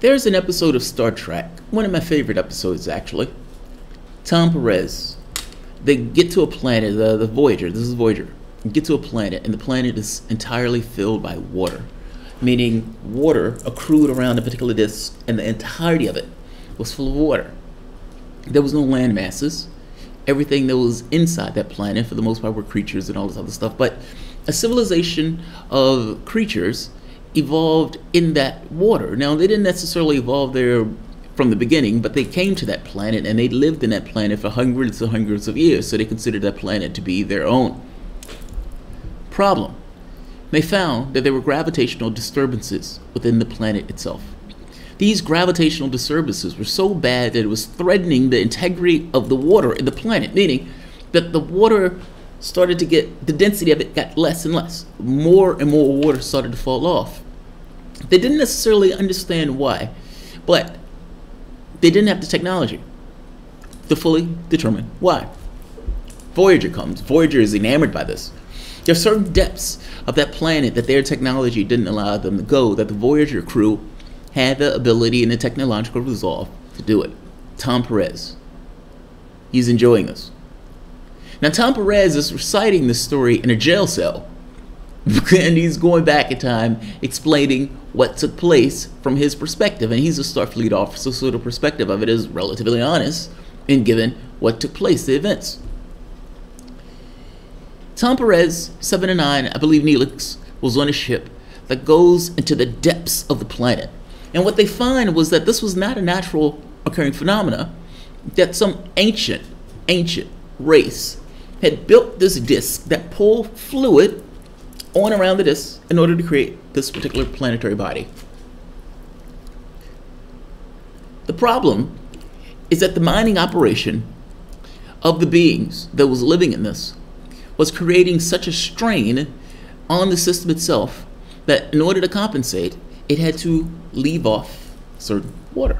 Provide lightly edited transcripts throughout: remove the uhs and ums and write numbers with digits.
There's an episode of Star Trek, one of my favorite episodes actually. Tom Perez, they get to a planet, the Voyager, this is Voyager, get to a planet, and the planet is entirely filled by water, meaning water accrued around a particular disk, and the entirety of it was full of water. There was no land masses. Everything that was inside that planet, for the most part, were creatures and all this other stuff, but a civilization of creatures evolved in that water. Now, they didn't necessarily evolve there from the beginning, but they came to that planet and they lived in that planet for hundreds and hundreds of years, so they considered that planet to be their own. Problem: they found that there were gravitational disturbances within the planet itself. These gravitational disturbances were so bad that it was threatening the integrity of the water in the planet, meaning that the water started to get, the density of it got less and less. More and more water started to fall off. They didn't necessarily understand why, but they didn't have the technology to fully determine why. Voyager comes. Voyager is enamored by this. There are certain depths of that planet that their technology didn't allow them to go, that the Voyager crew had the ability and the technological resolve to do it. Tom Perez, he's enjoying this. Now, Tom Perez is reciting this story in a jail cell, and he's going back in time explaining what took place from his perspective, and he's a Starfleet officer, so the perspective of it is relatively honest in given what took place, the events. Tom Perez, 7 and 9, I believe Neelix, was on a ship that goes into the depths of the planet. And what they find was that this was not a natural occurring phenomena, that some ancient race had built this disk that pulled fluid on around the disk in order to create this particular planetary body. The problem is that the mining operation of the beings that was living in this was creating such a strain on the system itself that in order to compensate, it had to leave off certain water.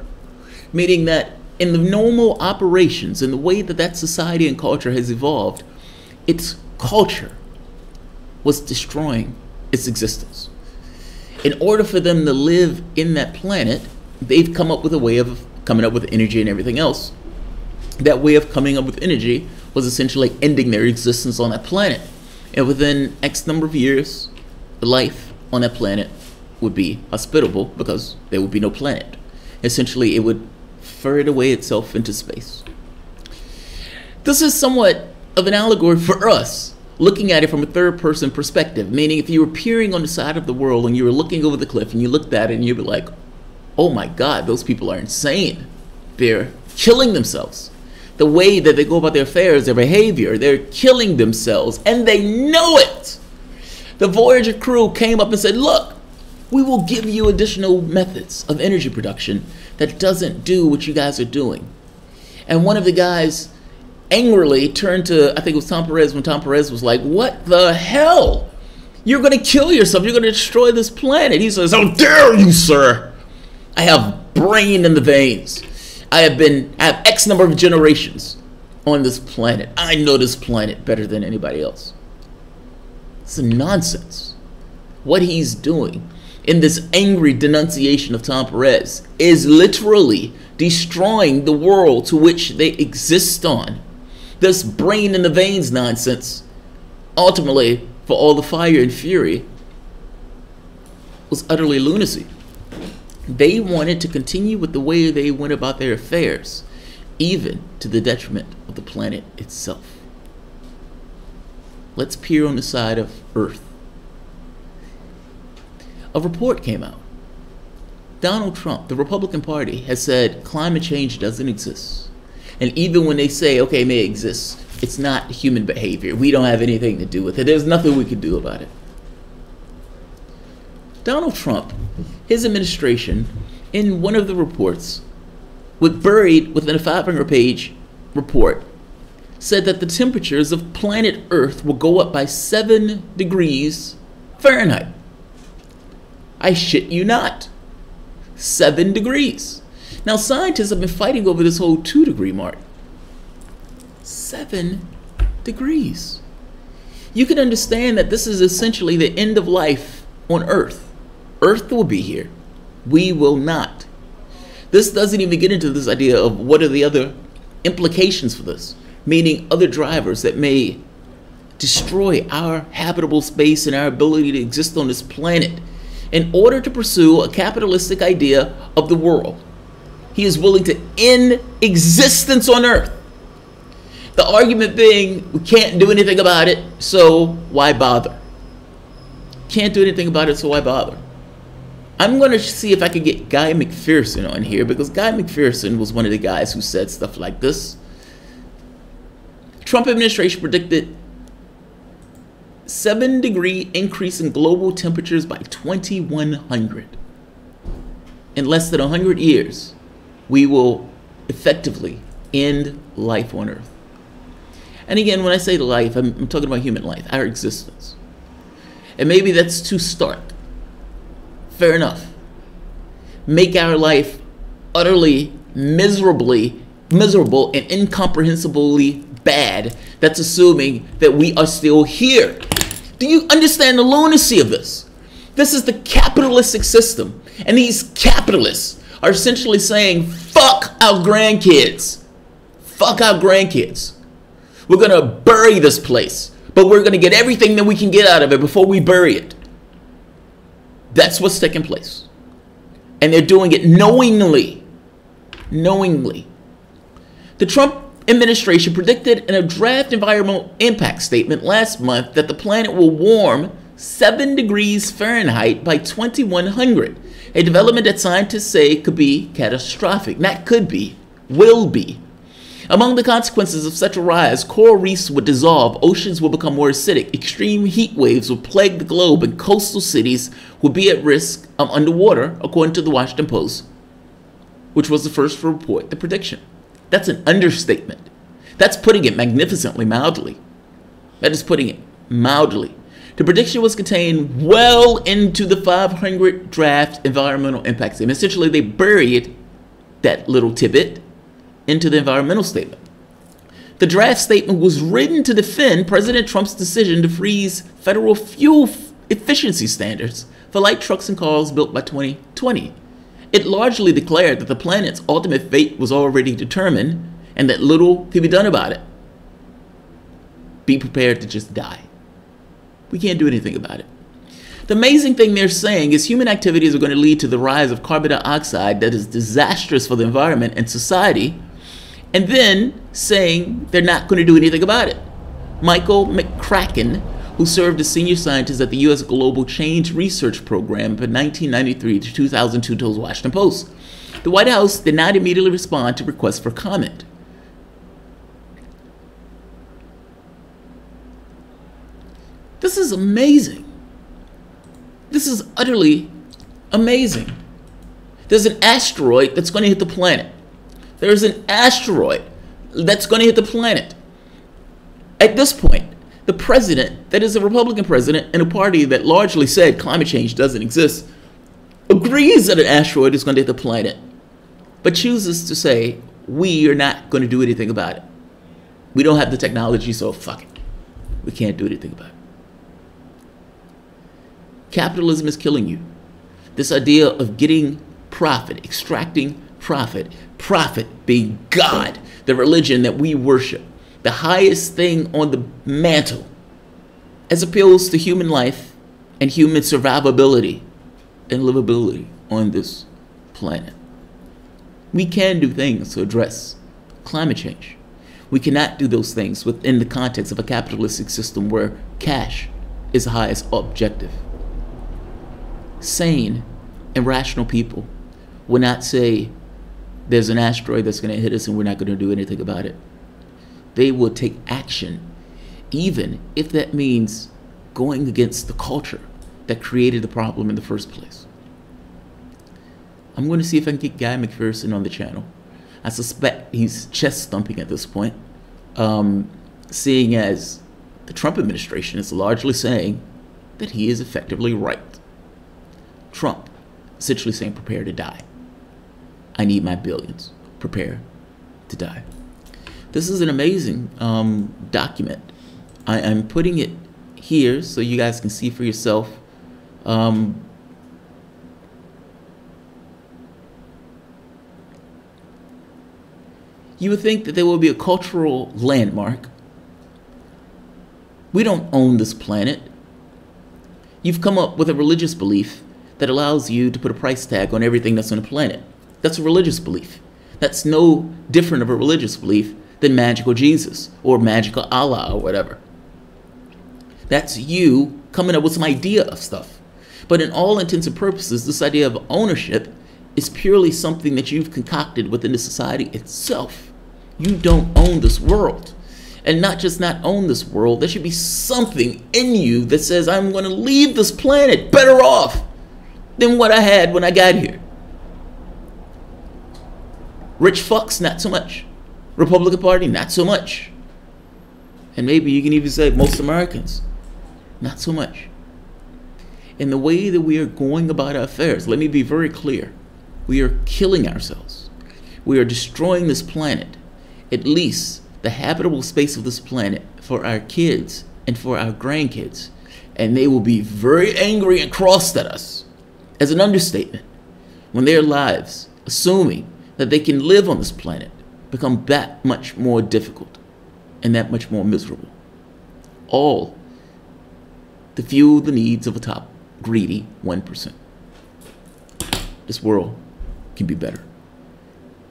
Meaning that in the normal operations, in the way that that society and culture has evolved, its culture was destroying its existence. In order for them to live in that planet, they've come up with a way of coming up with energy and everything else. That way of coming up with energy was essentially ending their existence on that planet. And within X number of years, the life on that planet would be hospitable because there would be no planet. Essentially, it would further away itself into space. This is somewhat of an allegory for us, looking at it from a third-person perspective, meaning if you were peering on the side of the world and you were looking over the cliff and you looked at it and you'd be like, oh my God, those people are insane. They're killing themselves. The way that they go about their affairs, their behavior, they're killing themselves, and they know it. The Voyager crew came up and said, look, we will give you additional methods of energy production that doesn't do what you guys are doing. And one of the guys angrily turned to, I think it was Tom Perez, when Tom Perez was like, what the hell? You're going to kill yourself. You're going to destroy this planet. He says, how dare you, sir? I have brain in the veins. I have X number of generations on this planet. I know this planet better than anybody else. It's nonsense. What he's doing in this angry denunciation of Tom Perez is literally destroying the world to which they exist on. This brain in the veins nonsense, ultimately, for all the fire and fury, was utterly lunacy. They wanted to continue with the way they went about their affairs, even to the detriment of the planet itself. Let's peer on the side of Earth. A report came out. Donald Trump, the Republican Party, has said climate change doesn't exist. And even when they say, okay, it may exist, it's not human behavior. We don't have anything to do with it. There's nothing we can do about it. Donald Trump, his administration, in one of the reports, buried within a 500-page report, said that the temperatures of planet Earth will go up by 7 degrees Fahrenheit. I shit you not. 7 degrees. Now, scientists have been fighting over this whole 2-degree mark. 7 degrees. You can understand that this is essentially the end of life on Earth. Earth will be here. We will not This doesn't even get into this idea of what are the other implications for this, meaning other drivers that may destroy our habitable space and our ability to exist on this planet in order to pursue a capitalistic idea of the world. He is willing to end existence on Earth. The argument being, we can't do anything about it, so why bother? Can't do anything about it, so why bother? I'm going to see if I can get Guy McPherson on here, because Guy McPherson was one of the guys who said stuff like this. Trump administration predicted 7-degree increase in global temperatures by 2100. In less than 100 years, we will effectively end life on Earth. And again, when I say life, I'm talking about human life, our existence. And maybe that's too stark. Fair enough. Make our life utterly miserable and incomprehensibly bad. That's assuming that we are still here. Do you understand the lunacy of this? This is the capitalistic system. And these capitalists are essentially saying, fuck our grandkids. Fuck our grandkids. We're going to bury this place, but we're going to get everything that we can get out of it before we bury it. That's what's taking place. And they're doing it knowingly. Knowingly. The Trump administration predicted in a draft environmental impact statement last month that the planet will warm 7 degrees Fahrenheit by 2100, a development that scientists say could be catastrophic. Not could be, will be. Among the consequences of such a rise, coral reefs would dissolve, oceans will become more acidic, extreme heat waves will plague the globe, and coastal cities would be at risk of underwater, according to the Washington Post, which was the first to report the prediction. That's an understatement. That's putting it magnificently mildly. That is putting it mildly. The prediction was contained well into the 500 draft environmental impact statement. Essentially, they buried that little tidbit into the environmental statement. The draft statement was written to defend President Trump's decision to freeze federal fuel efficiency standards for light trucks and cars built by 2020. It largely declared that the planet's ultimate fate was already determined and that little could be done about it. Be prepared to just die. We can't do anything about it. The amazing thing they're saying is human activities are going to lead to the rise of carbon dioxide that is disastrous for the environment and society, and then saying they're not going to do anything about it. Michael McCracken, who served as senior scientist at the U.S. Global Change Research Program from 1993 to 2002, told the Washington Post. The White House did not immediately respond to requests for comment. This is amazing. This is utterly amazing. There's an asteroid that's going to hit the planet. There's an asteroid that's going to hit the planet. At this point, the president, that is a Republican president in a party that largely said climate change doesn't exist, agrees that an asteroid is going to hit the planet, but chooses to say, we are not going to do anything about it. We don't have the technology, so fuck it. We can't do anything about it. Capitalism is killing you. This idea of getting profit, extracting profit, profit being God, the religion that we worship, the highest thing on the mantle, as appeals to human life and human survivability and livability on this planet. We can do things to address climate change. We cannot do those things within the context of a capitalistic system where cash is the highest objective. Sane and rational people will not say there's an asteroid that's going to hit us and we're not going to do anything about it. They will take action, even if that means going against the culture that created the problem in the first place. I'm going to see if I can get Guy McPherson on the channel. I suspect he's chest thumping at this point, seeing as the Trump administration is largely saying that he is effectively right. Trump essentially saying, prepare to die. I need my billions. Prepare to die. This is an amazing document. I'm putting it here so you guys can see for yourself. You would think that there will be a cultural landmark. We don't own this planet. You've come up with a religious belief that allows you to put a price tag on everything that's on the planet. That's a religious belief. That's no different of a religious belief than magical Jesus or magical Allah or whatever. That's you coming up with some idea of stuff. But in all intents and purposes, this idea of ownership is purely something that you've concocted within the society itself. You don't own this world. And not just not own this world, there should be something in you that says, I'm going to leave this planet better off than what I had when I got here. Rich fucks, not so much. Republican Party, not so much. And maybe you can even say most Americans, not so much. In the way that we are going about our affairs, let me be very clear. We are killing ourselves. We are destroying this planet, at least the habitable space of this planet, for our kids and for our grandkids. And they will be very angry and cross at us, as an understatement, when their lives, assuming that they can live on this planet, become that much more difficult and that much more miserable. All to fuel the needs of a top greedy 1%. This world can be better.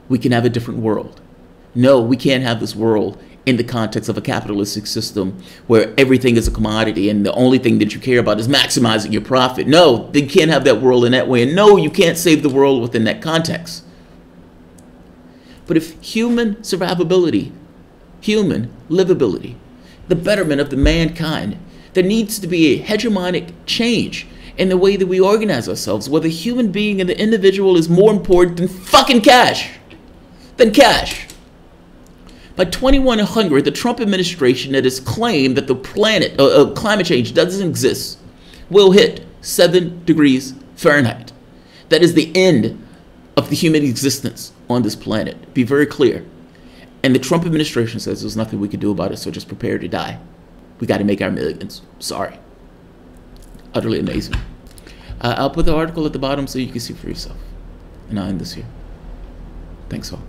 We can have a different world. No, we can't have this world in the context of a capitalistic system where everything is a commodity and the only thing that you care about is maximizing your profit. No, you can't have that world in that way. And no, you can't save the world within that context. But if human survivability, human livability, the betterment of the mankind, there needs to be a hegemonic change in the way that we organize ourselves, where the human being and the individual is more important than fucking cash. By 2100, the Trump administration that has claimed that the planet, climate change doesn't exist, will hit 7 degrees Fahrenheit. That is the end of the human existence on this planet. Be very clear. And the Trump administration says there's nothing we can do about it, so just prepare to die. We got to make our millions. Sorry. Utterly amazing. I'll put the article at the bottom so you can see for yourself. And I'll end this here. Thanks all.